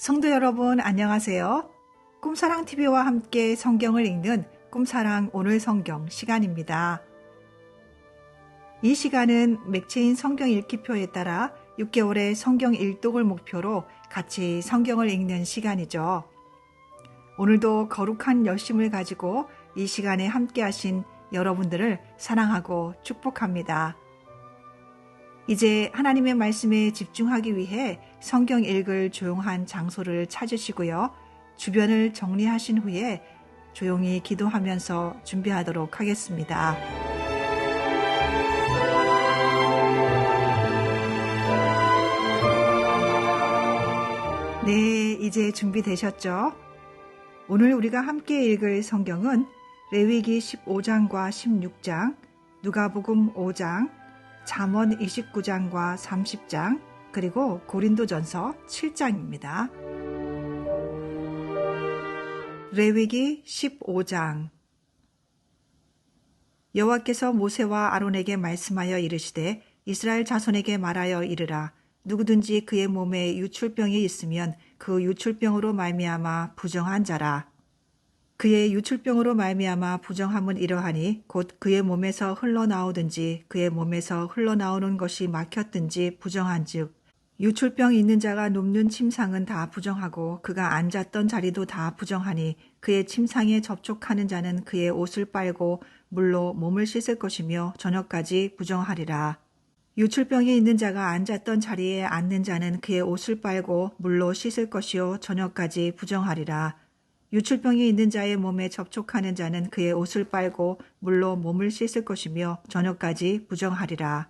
성도 여러분 안녕하세요. 꿈사랑TV와 함께 성경을 읽는 꿈사랑 오늘 성경 시간입니다. 이 시간은 맥체인 성경 읽기표에 따라 6개월의 성경 일독을 목표로 같이 성경을 읽는 시간이죠. 오늘도 거룩한 열심을 가지고 이 시간에 함께 하신 여러분들을 사랑하고 축복합니다. 이제 하나님의 말씀에 집중하기 위해 성경 읽을 조용한 장소를 찾으시고요. 주변을 정리하신 후에 조용히 기도하면서 준비하도록 하겠습니다. 네, 이제 준비되셨죠? 오늘 우리가 함께 읽을 성경은 레위기 15장과 16장, 누가복음 5장, 잠언 29장과 30장, 그리고 고린도전서 7장입니다. 레위기 15장. 여호와께서 모세와 아론에게 말씀하여 이르시되 이스라엘 자손에게 말하여 이르라. 누구든지 그의 몸에 유출병이 있으면 그 유출병으로 말미암아 부정한 자라. 그의 유출병으로 말미암아 부정함은 이러하니 곧 그의 몸에서 흘러나오든지 그의 몸에서 흘러나오는 것이 막혔든지 부정한즉 유출병이 있는 자가 눕는 침상은 다 부정하고 그가 앉았던 자리도 다 부정하니 그의 침상에 접촉하는 자는 그의 옷을 빨고 물로 몸을 씻을 것이며 저녁까지 부정하리라. 유출병이 있는 자가 앉았던 자리에 앉는 자는 그의 옷을 빨고 물로 씻을 것이요 저녁까지 부정하리라. 유출병이 있는 자의 몸에 접촉하는 자는 그의 옷을 빨고 물로 몸을 씻을 것이며 저녁까지 부정하리라.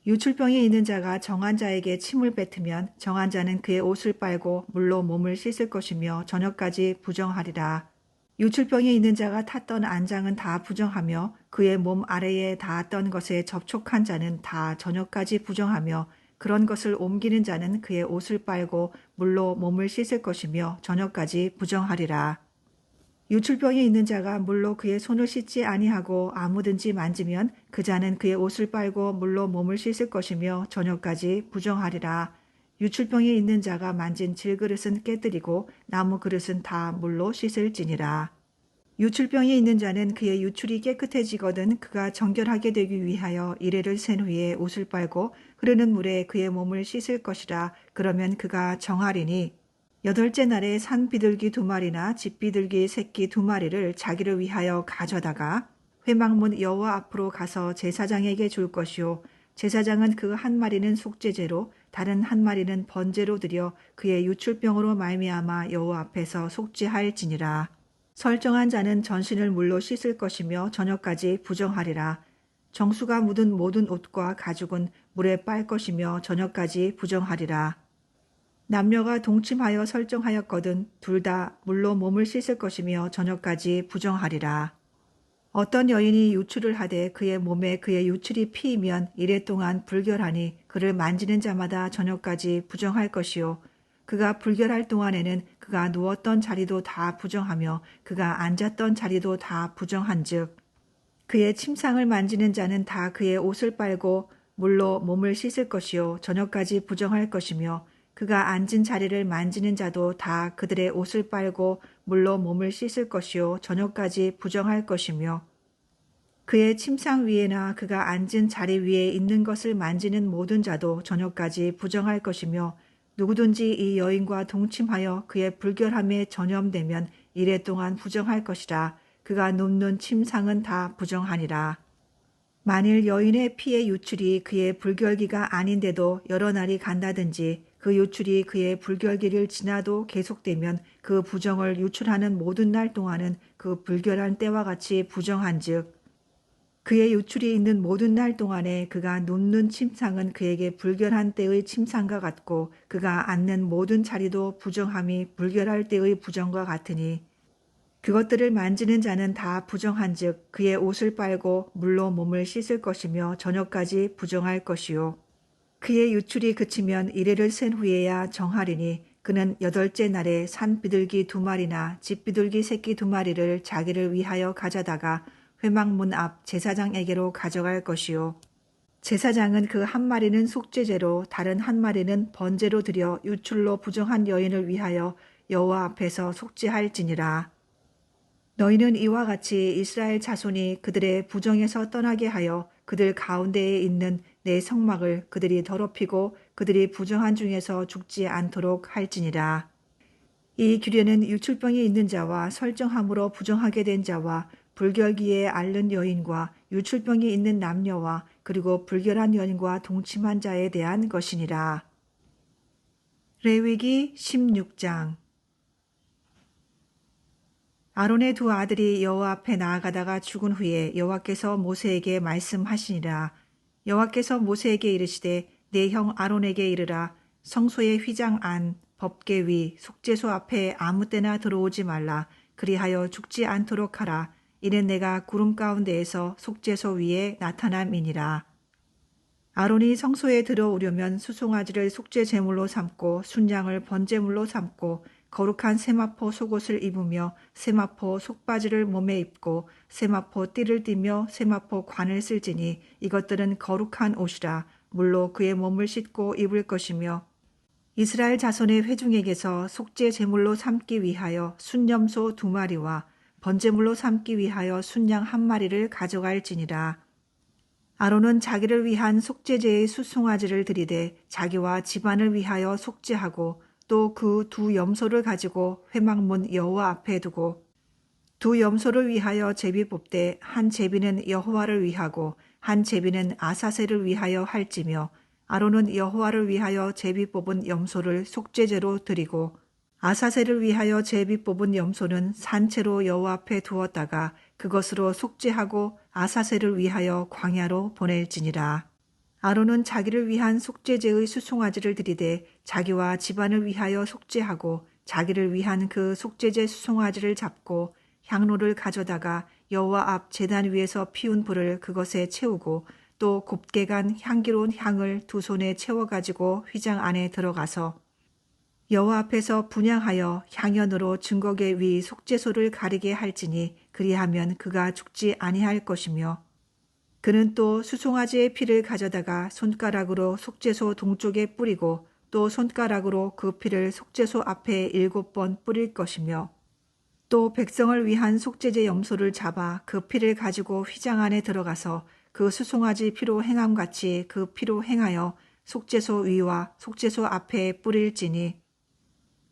유출병이 있는 자가 정한 자에게 침을 뱉으면 정한 자는 그의 옷을 빨고 물로 몸을 씻을 것이며 저녁까지 부정하리라. 유출병이 있는 자가 탔던 안장은 다 부정하며 그의 몸 아래에 닿았던 것에 접촉한 자는 다 저녁까지 부정하며 그런 것을 옮기는 자는 그의 옷을 빨고 물로 몸을 씻을 것이며 저녁까지 부정하리라. 유출병이 있는 자가 물로 그의 손을 씻지 아니하고 아무든지 만지면 그 자는 그의 옷을 빨고 물로 몸을 씻을 것이며 저녁까지 부정하리라. 유출병이 있는 자가 만진 질그릇은 깨뜨리고 나무 그릇은 다 물로 씻을지니라. 유출병이 있는 자는 그의 유출이 깨끗해지거든 그가 정결하게 되기 위하여 이레를 센 후에 옷을 빨고 흐르는 물에 그의 몸을 씻을 것이라. 그러면 그가 정하리니 8째 날에 산 비둘기 2마리나 집 비둘기 새끼 2마리를 자기를 위하여 가져다가 회막문 여호와 앞으로 가서 제사장에게 줄 것이요 제사장은 그 한 마리는 속죄제로 다른 한 마리는 번제로 드려 그의 유출병으로 말미암아 여호와 앞에서 속죄할지니라. 설정한 자는 전신을 물로 씻을 것이며 저녁까지 부정하리라. 정수가 묻은 모든 옷과 가죽은 물에 빨 것이며 저녁까지 부정하리라. 남녀가 동침하여 설정하였거든 둘 다 물로 몸을 씻을 것이며 저녁까지 부정하리라. 어떤 여인이 유출을 하되 그의 몸에 그의 유출이 피이면 이래 동안 불결하니 그를 만지는 자마다 저녁까지 부정할 것이요 그가 불결할 동안에는 그가 누웠던 자리도 다 부정하며 그가 앉았던 자리도 다 부정한즉 그의 침상을 만지는 자는 다 그의 옷을 빨고 물로 몸을 씻을 것이요 저녁까지 부정할 것이며 그가 앉은 자리를 만지는 자도 다 그들의 옷을 빨고 물로 몸을 씻을 것이요 저녁까지 부정할 것이며 그의 침상 위에나 그가 앉은 자리 위에 있는 것을 만지는 모든 자도 저녁까지 부정할 것이며 누구든지 이 여인과 동침하여 그의 불결함에 전염되면 이래 동안 부정할 것이라. 그가 눕는 침상은 다 부정하니라. 만일 여인의 피의 유출이 그의 불결기가 아닌데도 여러 날이 간다든지 그 유출이 그의 불결기를 지나도 계속되면 그 부정을 유출하는 모든 날 동안은 그 불결한 때와 같이 부정한즉 그의 유출이 있는 모든 날 동안에 그가 눕는 침상은 그에게 불결한 때의 침상과 같고 그가 앉는 모든 자리도 부정함이 불결할 때의 부정과 같으니 그것들을 만지는 자는 다 부정한즉 그의 옷을 빨고 물로 몸을 씻을 것이며 저녁까지 부정할 것이요 그의 유출이 그치면 이레를 센 후에야 정하리니 그는 8째 날에 산 비둘기 2마리나 집 비둘기 새끼 2마리를 자기를 위하여 가져다가 회막문 앞 제사장에게로 가져갈 것이요 제사장은 그 한 마리는 속죄제로 다른 한 마리는 번제로 드려 유출로 부정한 여인을 위하여 여호와 앞에서 속죄할지니라. 너희는 이와 같이 이스라엘 자손이 그들의 부정에서 떠나게 하여 그들 가운데에 있는 내 성막을 그들이 더럽히고 그들이 부정한 중에서 죽지 않도록 할지니라. 이 규례는 유출병이 있는 자와 설정함으로 부정하게 된 자와 불결기에 앓는 여인과 유출병이 있는 남녀와 그리고 불결한 여인과 동침한 자에 대한 것이니라. 레위기 16장. 아론의 두 아들이 여호와 앞에 나아가다가 죽은 후에 여호와께서 모세에게 말씀하시니라. 여호와께서 모세에게 이르시되 내 형 아론에게 이르라. 성소의 휘장 안 법궤 위 속죄소 앞에 아무 때나 들어오지 말라. 그리하여 죽지 않도록 하라. 이는 내가 구름 가운데에서 속죄소 위에 나타남이니라. 아론이 성소에 들어오려면 수송아지를 속죄 제물로 삼고 순양을 번제물로 삼고 거룩한 세마포 속옷을 입으며 세마포 속바지를 몸에 입고 세마포 띠를 띠며 세마포 관을 쓸지니 이것들은 거룩한 옷이라. 물로 그의 몸을 씻고 입을 것이며 이스라엘 자손의 회중에게서 속죄 제물로 삼기 위하여 순염소 2마리와 번제물로 삼기 위하여 순양 1마리를 가져갈지니라. 아론은 자기를 위한 속죄제의 수송아지를 들이되 자기와 집안을 위하여 속죄하고 또 그 2 염소를 가지고 회막문 여호와 앞에 두고 2 염소를 위하여 제비 뽑되 한 제비는 여호와를 위하고 한 제비는 아사셀을 위하여 할지며 아론은 여호와를 위하여 제비 뽑은 염소를 속죄제로 드리고 아사셀을 위하여 제비 뽑은 염소는 산채로 여호와 앞에 두었다가 그것으로 속죄하고 아사셀을 위하여 광야로 보낼지니라. 아론은 자기를 위한 속죄제의 수송아지를 들이되 자기와 집안을 위하여 속죄하고 자기를 위한 그 속죄제 수송아지를 잡고 향로를 가져다가 여호와 앞 제단 위에서 피운 불을 그것에 채우고 또 곱게 간 향기로운 향을 2 손에 채워가지고 휘장 안에 들어가서 여호와 앞에서 분향하여 향연으로 증거계 위 속죄소를 가리게 할지니 그리하면 그가 죽지 아니할 것이며 그는 또 수송아지의 피를 가져다가 손가락으로 속죄소 동쪽에 뿌리고 또 손가락으로 그 피를 속죄소 앞에 7번 뿌릴 것이며 또 백성을 위한 속죄제 염소를 잡아 그 피를 가지고 휘장 안에 들어가서 그 수송아지 피로 행함같이 그 피로 행하여 속죄소 위와 속죄소 앞에 뿌릴지니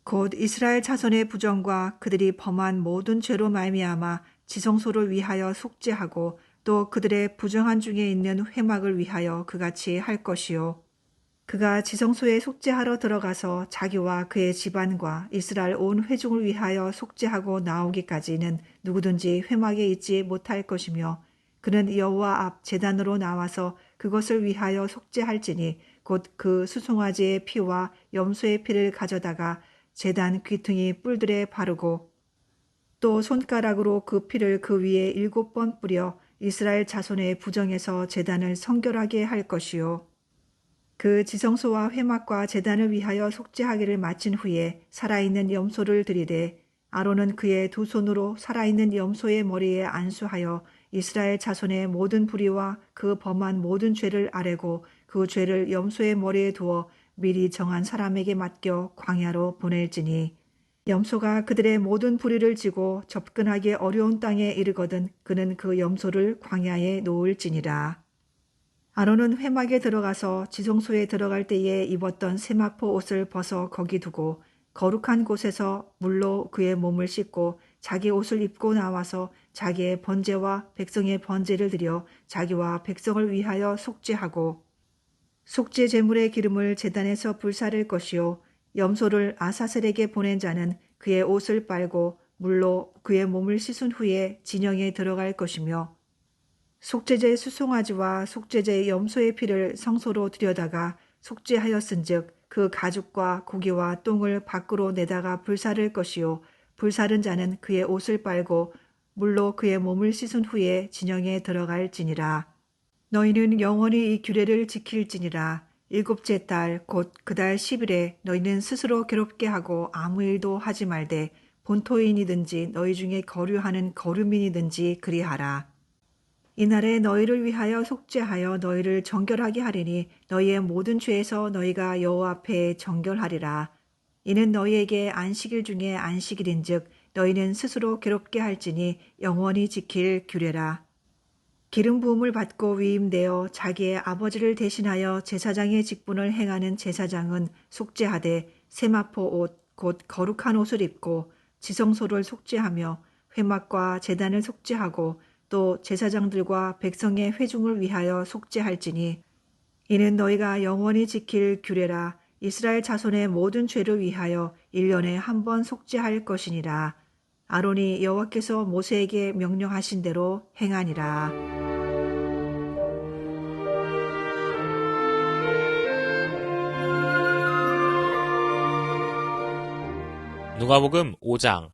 곧 이스라엘 자손의 부정과 그들이 범한 모든 죄로 말미암아 지성소를 위하여 속죄하고 또 그들의 부정한 중에 있는 회막을 위하여 그같이 할 것이요. 그가 지성소에 속죄하러 들어가서 자기와 그의 집안과 이스라엘 온 회중을 위하여 속죄하고 나오기까지는 누구든지 회막에 있지 못할 것이며 그는 여호와 앞 제단으로 나와서 그것을 위하여 속죄할지니 곧 그 수송아지의 피와 염소의 피를 가져다가 제단 귀퉁이 뿔들에 바르고 또 손가락으로 그 피를 그 위에 7번 뿌려 이스라엘 자손의 부정에서 제단을 성결하게 할 것이요. 그 지성소와 회막과 제단을 위하여 속죄하기를 마친 후에 살아있는 염소를 들이되 아론은 그의 2 손으로 살아있는 염소의 머리에 안수하여 이스라엘 자손의 모든 불의와 그 범한 모든 죄를 아뢰고 그 죄를 염소의 머리에 두어 미리 정한 사람에게 맡겨 광야로 보낼지니 염소가 그들의 모든 불의를 지고 접근하기 어려운 땅에 이르거든 그는 그 염소를 광야에 놓을지니라. 아론은 회막에 들어가서 지성소에 들어갈 때에 입었던 세마포 옷을 벗어 거기 두고 거룩한 곳에서 물로 그의 몸을 씻고 자기 옷을 입고 나와서 자기의 번제와 백성의 번제를 드려 자기와 백성을 위하여 속죄하고 속죄 제물의 기름을 제단에서 불사를 것이요 염소를 아사셀에게 보낸 자는 그의 옷을 빨고 물로 그의 몸을 씻은 후에 진영에 들어갈 것이며 속죄제 수송아지와 속죄제 염소의 피를 성소로 들여다가 속죄하였은즉 그 가죽과 고기와 똥을 밖으로 내다가 불사를 것이요 불사른 자는 그의 옷을 빨고 물로 그의 몸을 씻은 후에 진영에 들어갈지니라. 너희는 영원히 이 규례를 지킬지니라. 7째 달 곧 그 달 10일에 너희는 스스로 괴롭게 하고 아무 일도 하지 말되 본토인이든지 너희 중에 거류하는 거류민이든지 그리하라. 이날에 너희를 위하여 속죄하여 너희를 정결하게 하리니 너희의 모든 죄에서 너희가 여호와 앞에 정결하리라. 이는 너희에게 안식일 중에 안식일인즉 너희는 스스로 괴롭게 할지니 영원히 지킬 규례라. 기름 부음을 받고 위임되어 자기의 아버지를 대신하여 제사장의 직분을 행하는 제사장은 속죄하되 세마포 옷 곧 거룩한 옷을 입고 지성소를 속죄하며 회막과 제단을 속죄하고 또 제사장들과 백성의 회중을 위하여 속죄할지니 이는 너희가 영원히 지킬 규례라. 이스라엘 자손의 모든 죄를 위하여 1년에 한 번 속죄할 것이니라. 아론이 여호와께서 모세에게 명령하신 대로 행하니라. 누가복음 5장.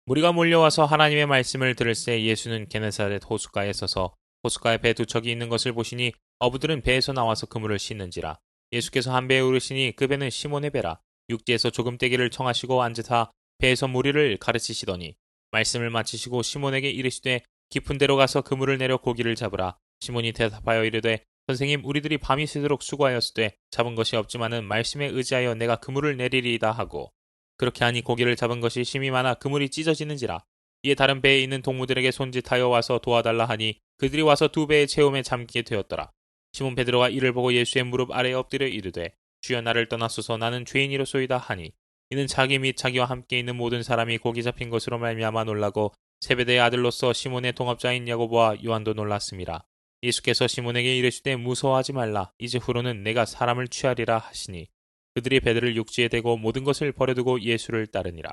무리가 몰려와서 하나님의 말씀을 들을새 예수는 게네사렛 호숫가에 서서 호숫가에 배 두 척이 있는 것을 보시니 어부들은 배에서 나와서 그물을 씻는지라. 예수께서 한 배에 오르시니 그 배는 시몬의 배라. 육지에서 조금 떼기를 청하시고 앉으사 배에서 무리를 가르치시더니 말씀을 마치시고 시몬에게 이르시되 깊은 데로 가서 그물을 내려 고기를 잡으라. 시몬이 대답하여 이르되 선생님, 우리들이 밤이 새도록 수고하였으되 잡은 것이 없지만은 말씀에 의지하여 내가 그물을 내리리이다 하고 그렇게 하니 고기를 잡은 것이 심히 많아 그물이 찢어지는지라. 이에 다른 배에 있는 동무들에게 손짓하여 와서 도와달라 하니 그들이 와서 두 배의 체험에 잠기게 되었더라. 시몬 베드로가 이를 보고 예수의 무릎 아래에 엎드려 이르되 주여, 나를 떠나소서, 나는 죄인이로소이다 하니 이는 자기 및 자기와 함께 있는 모든 사람이 고기 잡힌 것으로 말미암아 놀라고 세베대의 아들로서 시몬의 동업자인 야고보와 요한도 놀랐음이라. 예수께서 시몬에게 이르시되 무서워하지 말라. 이제 후로는 내가 사람을 취하리라 하시니 그들이 배들을 육지에 대고 모든 것을 버려두고 예수를 따르니라.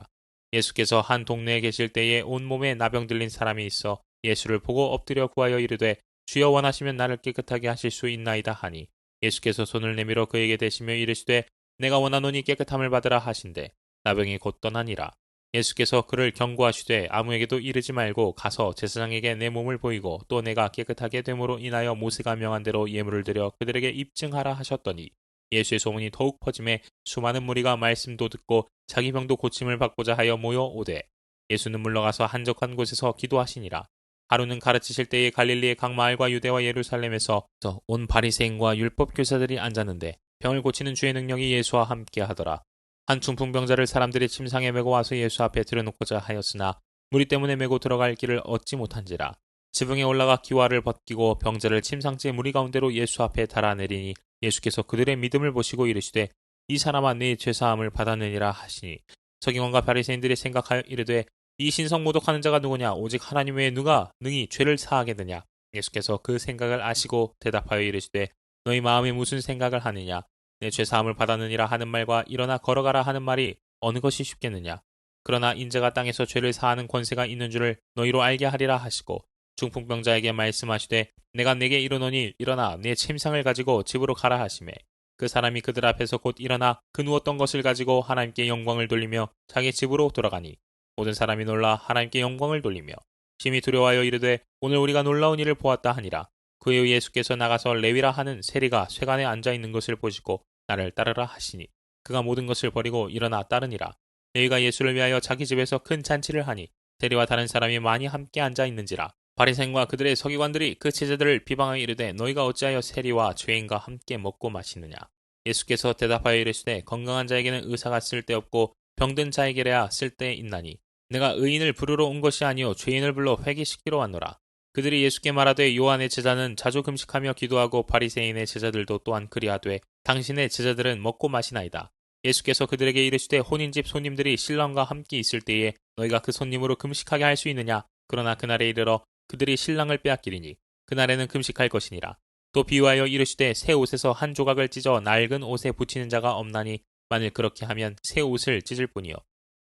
예수께서 한 동네에 계실 때에 온몸에 나병 들린 사람이 있어 예수를 보고 엎드려 구하여 이르되 주여, 원하시면 나를 깨끗하게 하실 수 있나이다 하니 예수께서 손을 내밀어 그에게 대시며 이르시되 내가 원하노니 깨끗함을 받으라 하신대 나병이 곧 떠나니라. 예수께서 그를 경고하시되 아무에게도 이르지 말고 가서 제사장에게 내 몸을 보이고 또 내가 깨끗하게 됨으로 인하여 모세가 명한 대로 예물을 드려 그들에게 입증하라 하셨더니 예수의 소문이 더욱 퍼짐에 수많은 무리가 말씀도 듣고 자기 병도 고침을 받고자 하여 모여 오되 예수는 물러가서 한적한 곳에서 기도하시니라. 하루는 가르치실 때에 갈릴리의 각 마을과 유대와 예루살렘에서 온 바리새인과 율법 교사들이 앉았는데 병을 고치는 주의 능력이 예수와 함께 하더라. 한 중풍병자를 사람들이 침상에 메고 와서 예수 앞에 들여놓고자 하였으나 무리 때문에 메고 들어갈 길을 얻지 못한지라. 지붕에 올라가 기와를 벗기고 병자를 침상째 무리 가운데로 예수 앞에 달아내리니 예수께서 그들의 믿음을 보시고 이르시되 이 사람아, 네 죄사함을 받았느니라 하시니 서기관과 바리새인들이 생각하여 이르되 이 신성 모독하는 자가 누구냐? 오직 하나님 외에 누가 능히 죄를 사하겠느냐? 예수께서 그 생각을 아시고 대답하여 이르시되 너희 마음에 무슨 생각을 하느냐? 내 죄사함을 받았느니라 하는 말과 일어나 걸어가라 하는 말이 어느 것이 쉽겠느냐? 그러나 인자가 땅에서 죄를 사하는 권세가 있는 줄을 너희로 알게 하리라 하시고 중풍병자에게 말씀하시되 내가 네게 이르노니 일어나 네 침상을 가지고 집으로 가라 하시매 그 사람이 그들 앞에서 곧 일어나 그 누웠던 것을 가지고 하나님께 영광을 돌리며 자기 집으로 돌아가니 모든 사람이 놀라 하나님께 영광을 돌리며 심히 두려워하여 이르되 오늘 우리가 놀라운 일을 보았다 하니라. 그에 예수께서 나가서 레위라 하는 세리가 쇠관에 앉아 있는 것을 보시고 나를 따르라 하시니 그가 모든 것을 버리고 일어나 따르니라. 레위가 예수를 위하여 자기 집에서 큰 잔치를 하니 세리와 다른 사람이 많이 함께 앉아 있는지라. 바리새인과 그들의 서기관들이 그 제자들을 비방하여 이르되 너희가 어찌하여 세리와 죄인과 함께 먹고 마시느냐? 예수께서 대답하여 이르시되 건강한 자에게는 의사가 쓸데없고 병든 자에게래야 쓸데 있나니 내가 의인을 부르러 온 것이 아니요 죄인을 불러 회개시키러 왔노라. 그들이 예수께 말하되 요한의 제자는 자주 금식하며 기도하고 바리새인의 제자들도 또한 그리하되 당신의 제자들은 먹고 마시나이다. 예수께서 그들에게 이르시되 혼인집 손님들이 신랑과 함께 있을 때에 너희가 그 손님으로 금식하게 할 수 있느냐? 그러나 그날에 이르러 그들이 신랑을 빼앗기리니 그날에는 금식할 것이니라. 또 비유하여 이르시되 새 옷에서 한 조각을 찢어 낡은 옷에 붙이는 자가 없나니 만일 그렇게 하면 새 옷을 찢을 뿐이요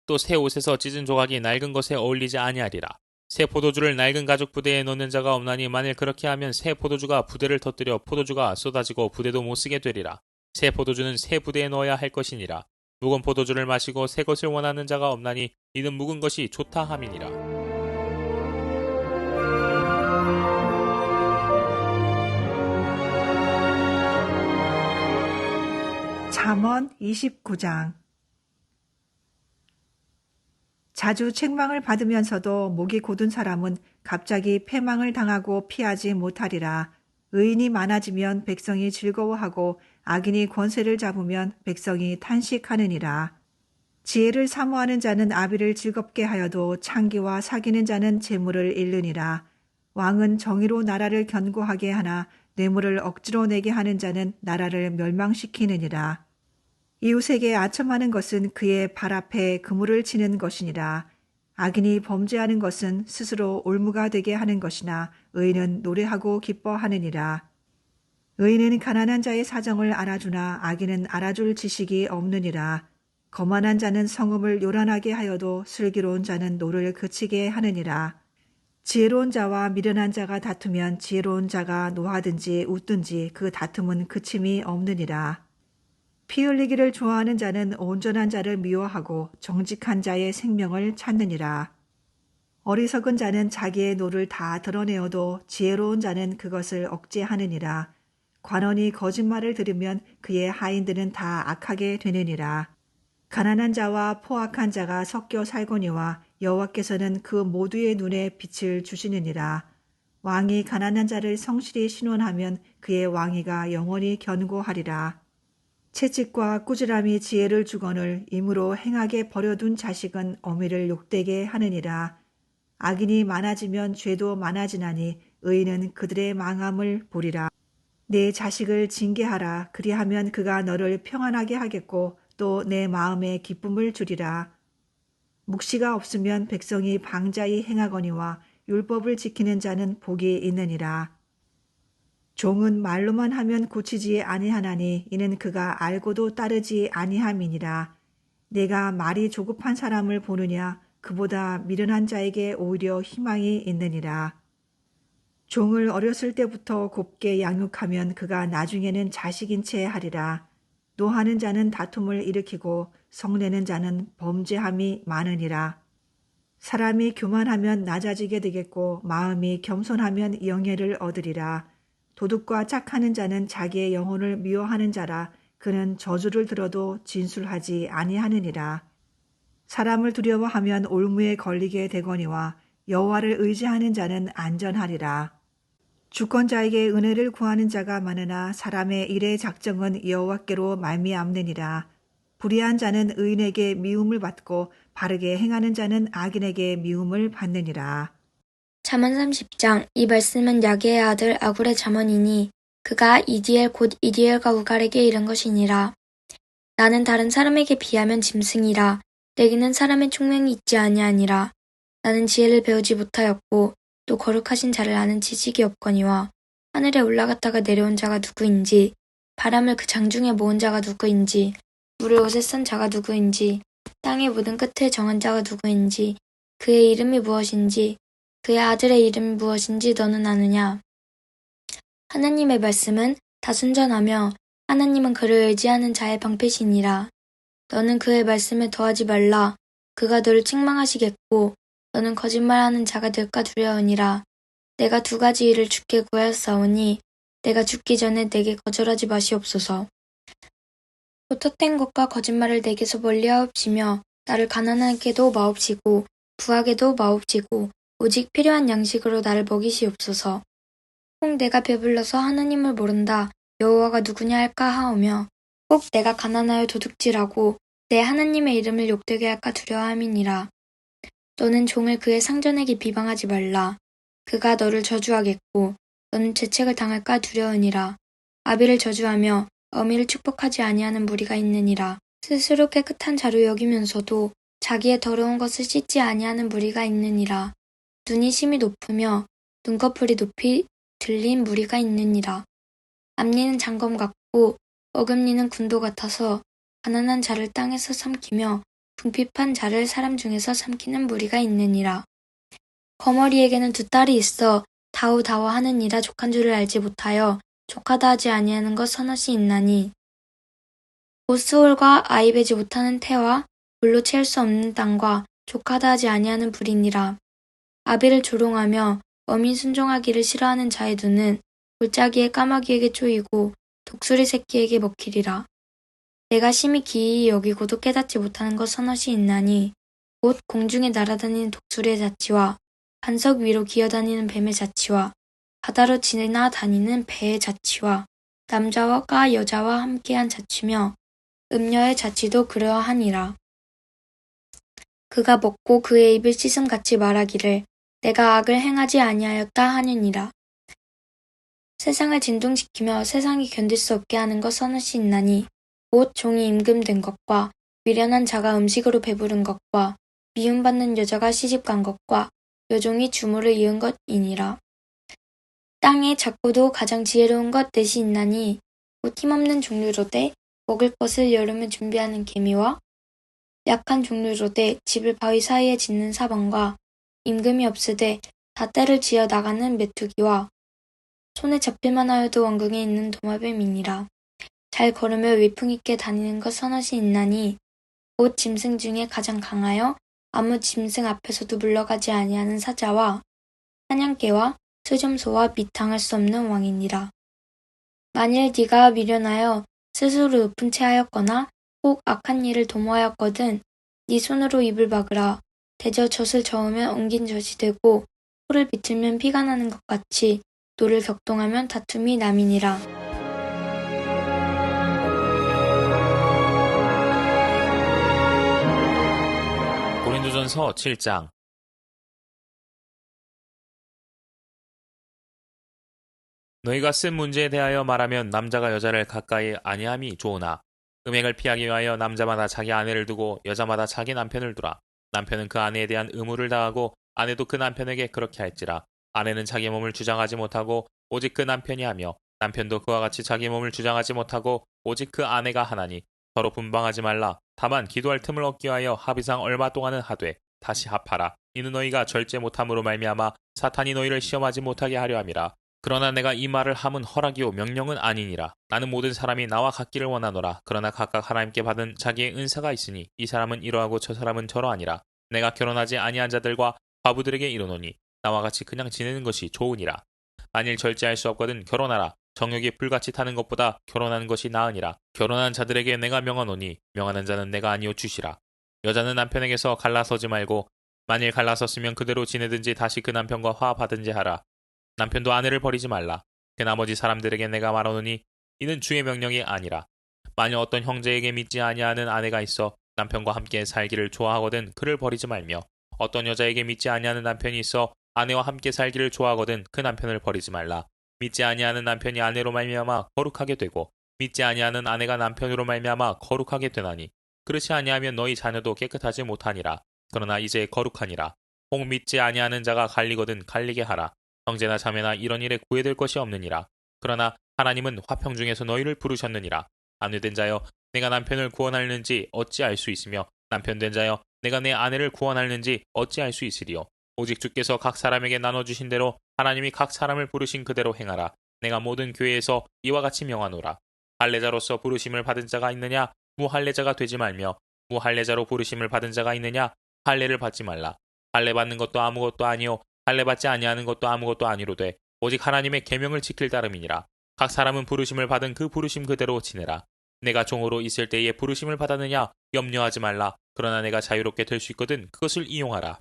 또 새 옷에서 찢은 조각이 낡은 것에 어울리지 아니하리라. 새 포도주를 낡은 가죽 부대에 넣는 자가 없나니 만일 그렇게 하면 새 포도주가 부대를 터뜨려 포도주가 쏟아지고 부대도 못 쓰게 되리라. 새 포도주는 새 부대에 넣어야 할 것이니라. 묵은 포도주를 마시고 새 것을 원하는 자가 없나니 이는 묵은 것이 좋다 함이니라. 잠언 29장. 자주 책망을 받으면서도 목이 곧은 사람은 갑자기 패망을 당하고 피하지 못하리라. 의인이 많아지면 백성이 즐거워하고 악인이 권세를 잡으면 백성이 탄식하느니라. 지혜를 사모하는 자는 아비를 즐겁게 하여도 창기와 사귀는 자는 재물을 잃느니라. 왕은 정의로 나라를 견고하게 하나 뇌물을 억지로 내게 하는 자는 나라를 멸망시키느니라. 이웃에게 아첨하는 것은 그의 발 앞에 그물을 치는 것이니라. 악인이 범죄하는 것은 스스로 올무가 되게 하는 것이나 의인은 노래하고 기뻐하느니라. 의인은 가난한 자의 사정을 알아주나 악인은 알아줄 지식이 없느니라. 거만한 자는 성읍을 요란하게 하여도 슬기로운 자는 노를 그치게 하느니라. 지혜로운 자와 미련한 자가 다투면 지혜로운 자가 노하든지 웃든지 그 다툼은 그침이 없느니라. 피 흘리기를 좋아하는 자는 온전한 자를 미워하고 정직한 자의 생명을 찾느니라. 어리석은 자는 자기의 노를 다 드러내어도 지혜로운 자는 그것을 억제하느니라. 관원이 거짓말을 들으면 그의 하인들은 다 악하게 되느니라. 가난한 자와 포악한 자가 섞여 살거니와 여호와께서는 그 모두의 눈에 빛을 주시느니라. 왕이 가난한 자를 성실히 신원하면 그의 왕위가 영원히 견고하리라. 채찍과 꾸지람이 지혜를 주거늘 임으로 행하게 버려둔 자식은 어미를 욕되게 하느니라. 악인이 많아지면 죄도 많아지나니 의인은 그들의 망함을 보리라. 내 자식을 징계하라. 그리하면 그가 너를 평안하게 하겠고 또 내 마음에 기쁨을 주리라. 묵시가 없으면 백성이 방자히 행하거니와 율법을 지키는 자는 복이 있느니라. 종은 말로만 하면 고치지 아니하나니 이는 그가 알고도 따르지 아니함이니라. 내가 말이 조급한 사람을 보느냐 그보다 미련한 자에게 오히려 희망이 있느니라. 종을 어렸을 때부터 곱게 양육하면 그가 나중에는 자식인 채 하리라. 노하는 자는 다툼을 일으키고 성내는 자는 범죄함이 많으니라. 사람이 교만하면 낮아지게 되겠고 마음이 겸손하면 영예를 얻으리라. 도둑과 짝하는 자는 자기의 영혼을 미워하는 자라. 그는 저주를 들어도 진술하지 아니하느니라. 사람을 두려워하면 올무에 걸리게 되거니와 여호와를 의지하는 자는 안전하리라. 주권자에게 은혜를 구하는 자가 많으나 사람의 일의 작정은 여호와께로 말미암느니라. 불의한 자는 의인에게 미움을 받고 바르게 행하는 자는 악인에게 미움을 받느니라. 잠언 30장. 이 말씀은 야게의 아들 아굴의 잠언이니 그가 이디엘 곧 이디엘과 우갈에게 이른 것이니라. 나는 다른 사람에게 비하면 짐승이라. 내게는 사람의 총명이 있지 아니하니라. 나는 지혜를 배우지 못하였고 또 거룩하신 자를 아는 지식이 없거니와 하늘에 올라갔다가 내려온 자가 누구인지 바람을 그 장중에 모은 자가 누구인지 물을 옷에 싼 자가 누구인지 땅의 모든 끝에 정한 자가 누구인지 그의 이름이 무엇인지 그의 아들의 이름이 무엇인지 너는 아느냐. 하나님의 말씀은 다 순전하며 하나님은 그를 의지하는 자의 방패시니라. 너는 그의 말씀에 더하지 말라. 그가 너를 책망하시겠고 너는 거짓말하는 자가 될까 두려우니라. 내가 두 가지 일을 주께 구하였사오니 내가 죽기 전에 내게 거절하지 마시옵소서. 곧 헛된 것과 거짓말을 내게서 멀리하옵시며 나를 가난하게도 마옵시고 부하게도 마옵시고 오직 필요한 양식으로 나를 먹이시옵소서. 혹 내가 배불러서 하나님을 모른다 여호와가 누구냐 할까 하오며 혹 내가 가난하여 도둑질하고 내 하나님의 이름을 욕되게 할까 두려워함이니라. 너는 종을 그의 상전에게 비방하지 말라. 그가 너를 저주하겠고 너는 재책을 당할까 두려우니라. 아비를 저주하며 어미를 축복하지 아니하는 무리가 있느니라. 스스로 깨끗한 자로 여기면서도 자기의 더러운 것을 씻지 아니하는 무리가 있느니라. 눈이 심히 높으며 눈꺼풀이 높이 들린 무리가 있느니라. 앞니는 장검 같고 어금니는 군도 같아서 가난한 자를 땅에서 삼키며 궁핍한 자를 사람 중에서 삼키는 무리가 있느니라. 거머리에게는 두 딸이 있어 다우다워하느니라. 족한 줄을 알지 못하여 족하다 하지 아니하는 것 서너시 있나니 곧 수올과 아이 베지 못하는 태와 물로 채울 수 없는 땅과 족하다 하지 아니하는 불이니라. 아비를 조롱하며 어미 순종하기를 싫어하는 자의 눈은 골짜기의 까마귀에게 쪼이고 독수리 새끼에게 먹히리라. 내가 심히 기이히 여기고도 깨닫지 못하는 것 서너시 있나니 곧 공중에 날아다니는 독수리의 자취와 반석 위로 기어다니는 뱀의 자취와 바다로 지나다니는 배의 자취와 남자와 여자와 함께한 자취며 음녀의 자취도 그러하니라. 그가 먹고 그의 입을 씻음같이 말하기를 내가 악을 행하지 아니하였다 하느니라. 세상을 진동시키며 세상이 견딜 수 없게 하는 것 서너시 있나니 곧 종이 임금된 것과 미련한 자가 음식으로 배부른 것과 미움받는 여자가 시집간 것과 여종이 주물을 이은 것이니라. 땅에 작고도 가장 지혜로운 것 넷이 있나니 곧 힘없는 종류로되 먹을 것을 여름에 준비하는 개미와 약한 종류로되 집을 바위 사이에 짓는 사방과 임금이 없으되 다 때를 지어 나가는 메뚜기와 손에 잡힐만 하여도 왕궁에 있는 도마뱀이니라. 잘 걸으며 위풍 있게 다니는 것 서너시 있나니 곧 짐승 중에 가장 강하여 아무 짐승 앞에서도 물러가지 아니하는 사자와 사냥개와 수점소와 및 당할 수 없는 왕이니라. 만일 네가 미련하여 스스로 높은 채 하였거나 혹 악한 일을 도모하였거든 네 손으로 입을 막으라. 대저 젖을 저으면 엉긴 젖이 되고 코를 비틀면 피가 나는 것 같이 노를 격동하면 다툼이 남이니라. 고린도전서 7장. 너희가 쓴 문제에 대하여 말하면 남자가 여자를 가까이 아니함이 좋으나 음행을 피하기 위하여 남자마다 자기 아내를 두고 여자마다 자기 남편을 두라. 남편은 그 아내에 대한 의무를 다하고 아내도 그 남편에게 그렇게 할지라. 아내는 자기 몸을 주장하지 못하고 오직 그 남편이 하며 남편도 그와 같이 자기 몸을 주장하지 못하고 오직 그 아내가 하나니 서로 분방하지 말라. 다만 기도할 틈을 얻기 위하여 합의상 얼마 동안은 하되 다시 합하라. 이는 너희가 절제 못함으로 말미암아 사탄이 너희를 시험하지 못하게 하려 함이라. 그러나 내가 이 말을 함은 허락이요 명령은 아니니라. 나는 모든 사람이 나와 같기를 원하노라. 그러나 각각 하나님께 받은 자기의 은사가 있으니 이 사람은 이러하고 저 사람은 저러하니라. 내가 결혼하지 아니한 자들과 과부들에게 이르노니 나와 같이 그냥 지내는 것이 좋으니라. 만일 절제할 수 없거든 결혼하라. 정욕이 불같이 타는 것보다 결혼하는 것이 나으니라. 결혼한 자들에게 내가 명하노니 명하는 자는 내가 아니요 주시라. 여자는 남편에게서 갈라서지 말고 만일 갈라섰으면 그대로 지내든지 다시 그 남편과 화합하든지 하라. 남편도 아내를 버리지 말라. 그 나머지 사람들에게 내가 말하노니 이는 주의 명령이 아니라. 만일 어떤 형제에게 믿지 아니하는 아내가 있어 남편과 함께 살기를 좋아하거든 그를 버리지 말며 어떤 여자에게 믿지 아니하는 남편이 있어 아내와 함께 살기를 좋아하거든 그 남편을 버리지 말라. 믿지 아니하는 남편이 아내로 말미암아 거룩하게 되고 믿지 아니하는 아내가 남편으로 말미암아 거룩하게 되나니 그렇지 아니하면 너희 자녀도 깨끗하지 못하니라. 그러나 이제 거룩하니라. 혹 믿지 아니하는 자가 갈리거든 갈리게 하라. 형제나 자매나 이런 일에 구애될 것이 없느니라. 그러나 하나님은 화평 중에서 너희를 부르셨느니라. 아내된 자여 내가 남편을 구원하는지 어찌 알 수 있으며 남편된 자여 내가 내 아내를 구원하는지 어찌 알 수 있으리요. 오직 주께서 각 사람에게 나눠주신 대로 하나님이 각 사람을 부르신 그대로 행하라. 내가 모든 교회에서 이와 같이 명하노라. 할례자로서 부르심을 받은 자가 있느냐 무할례자가 되지 말며 무할례자로 부르심을 받은 자가 있느냐 할례를 받지 말라. 할례 받는 것도 아무것도 아니요 할례 받지 아니하는 것도 아무것도 아니로되 오직 하나님의 계명을 지킬 따름이니라. 각 사람은 부르심을 받은 그 부르심 그대로 지내라. 내가 종으로 있을 때에 부르심을 받았느냐 염려하지 말라. 그러나 내가 자유롭게 될 수 있거든 그것을 이용하라.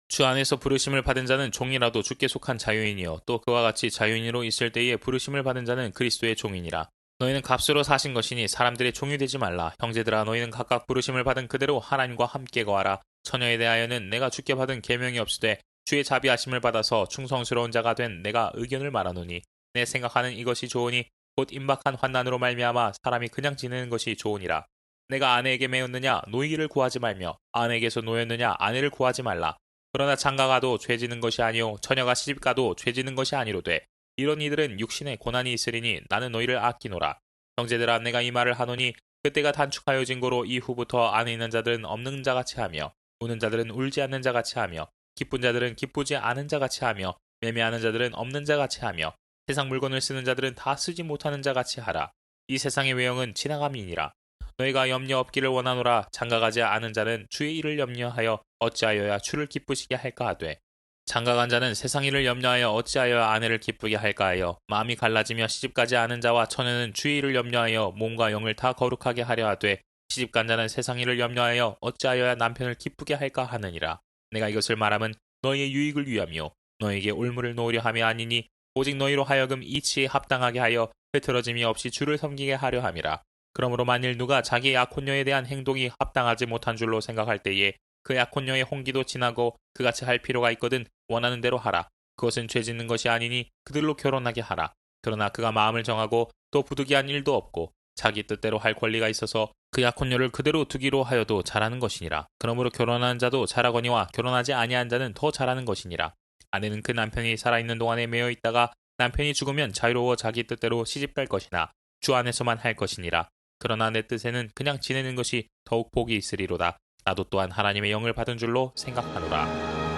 주 안에서 부르심을 받은 자는 종이라도 주께 속한 자유인이요 또 그와 같이 자유인으로 있을 때에 부르심을 받은 자는 그리스도의 종이니라. 너희는 값으로 사신 것이니 사람들의 종이 되지 말라. 형제들아 너희는 각각 부르심을 받은 그대로 하나님과 함께 거하라. 처녀에 대하여는 내가 주께 받은 계명이 없으되 주의 자비하심을 받아서 충성스러운 자가 된 내가 의견을 말하노니 내 생각하는 이것이 좋으니 곧 임박한 환난으로 말미암아 사람이 그냥 지내는 것이 좋으니라. 내가 아내에게 매였느냐 노이기를 구하지 말며 아내에게서 노였느냐 아내를 구하지 말라. 그러나 장가가도 죄지는 것이 아니요 처녀가 시집가도 죄지는 것이 아니로되 이런 이들은 육신에 고난이 있으리니 나는 너희를 아끼노라. 형제들아 내가 이 말을 하노니 그때가 단축하여진 고로 이후부터 안에 있는 자들은 없는 자같이 하며 우는 자들은 울지 않는 자같이 하며 기쁜 자들은 기쁘지 않은 자같이 하며 매매하는 자들은 없는 자같이 하며 세상 물건을 쓰는 자들은 다 쓰지 못하는 자같이 하라. 이 세상의 외형은 지나감이니라. 너희가 염려 없기를 원하노라. 장가가지 않은 자는 주의 일을 염려하여 어찌하여야 주를 기쁘시게 할까 하되 장가간 자는 세상 일을 염려하여 어찌하여야 아내를 기쁘게 할까 하여 마음이 갈라지며 시집가지 않은 자와 처녀는 주의 일을 염려하여 몸과 영을 다 거룩하게 하려 하되 시집간 자는 세상 일을 염려하여 어찌하여야 남편을 기쁘게 할까 하느니라. 내가 이것을 말함은 너희의 유익을 위하며 너희에게 올무를 놓으려 함이 아니니 오직 너희로 하여금 이치에 합당하게 하여 흐트러짐이 없이 주를 섬기게 하려 함이라. 그러므로 만일 누가 자기의 약혼녀에 대한 행동이 합당하지 못한 줄로 생각할 때에 그 약혼녀의 홍기도 지나고 그같이 할 필요가 있거든 원하는 대로 하라. 그것은 죄 짓는 것이 아니니 그들로 결혼하게 하라. 그러나 그가 마음을 정하고 또 부득이한 일도 없고 자기 뜻대로 할 권리가 있어서 그 약혼녀를 그대로 두기로 하여도 잘하는 것이니라. 그러므로 결혼한 자도 잘하거니와 결혼하지 아니한 자는 더 잘하는 것이니라. 아내는 그 남편이 살아있는 동안에 매여 있다가 남편이 죽으면 자유로워 자기 뜻대로 시집갈 것이나 주 안에서만 할 것이니라. 그러나 내 뜻에는 그냥 지내는 것이 더욱 복이 있으리로다. 나도 또한 하나님의 영을 받은 줄로 생각하노라.